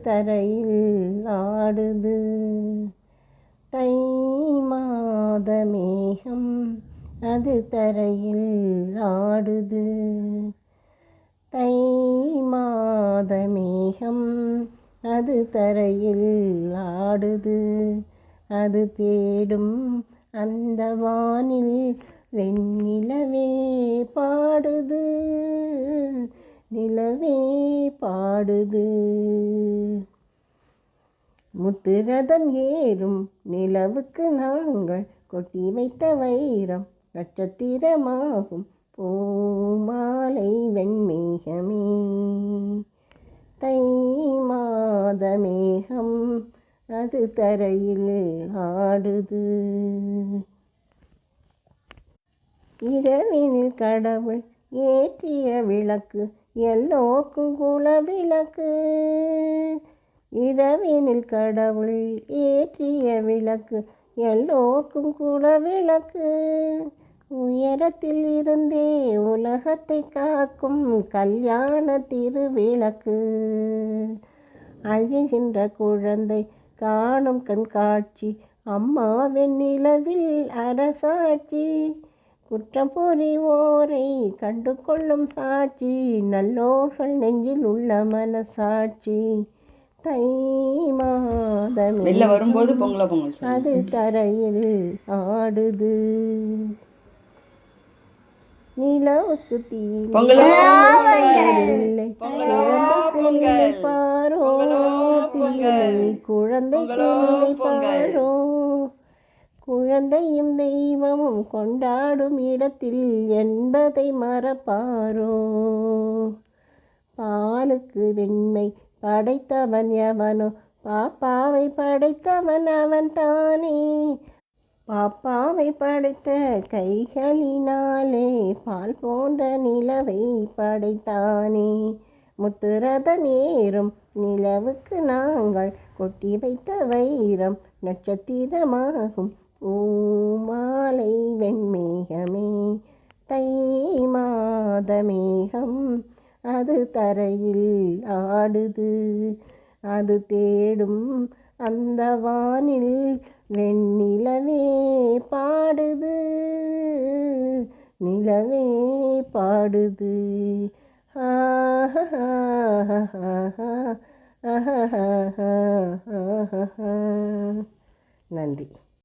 தரையில் ஆடுது. தை மாத மேகம் அது தரையில் ஆடுது. தை மாத மேகம் அது தரையில் ஆடுது. அது தேடும் அந்த வானில் வெண்ணிலவே பாடுது. நிலவே பாடுது. முத்துரதம் ஏறும் நிலவுக்கு நாங்கள் கொட்டி வைத்த வைரம் நட்சத்திரமாகும் பூமாலை வெண்மேகமே. தை மாத மேகம் அது தரையில் ஆடுது. இரவினில் கடவுள் ஏற்றிய விளக்கு எல்லோருக்கும் குலவிளக்கு. இரவினில் கடவுள் ஏற்றிய விளக்கு எல்லோருக்கும் குலவிளக்கு. உயரத்தில் இருந்தே உலகத்தை காக்கும் கல்யாண திருவிளக்கு. அழுகின்ற குழந்தை காணும் கண்காட்சி அம்மா வெண்ணிலவில் அரசாட்சி. குற்றம் புரிவோரை கண்டு கொள்ளும் சாட்சி நல்லோர்கள் நெஞ்சில் உள்ள மனசாட்சி. தை மாதமே வரும்போது பொங்கல் அது தரையில் ஆடுது. நிலவுக்கு தீ பாரோ குழந்தைக்கு பாரோ. குழந்தையும் தெய்வமும் கொண்டாடும் இடத்தில் என்பதை மறப்பாரோ. பாலுக்கு வெண்மை படைத்தவன் எவனோ பாப்பாவை படைத்தவன் அவன் தானே. பாப்பாவை படைத்த கைகளினாலே பால் போன்ற நிலவை படைத்தானே. முத்துரதம் ஏறும் நிலவுக்கு நாங்கள் கொட்டி வைத்த வைரம் நட்சத்திரமாகும் பூமாலை வெண்மேகமே. தை மாத மேகம் அது தரையில் ஆடுது. அது தேடும் அந்த வானில் வெண்ணிலவே பாடுது. நிலவே பாடுது. நன்றி.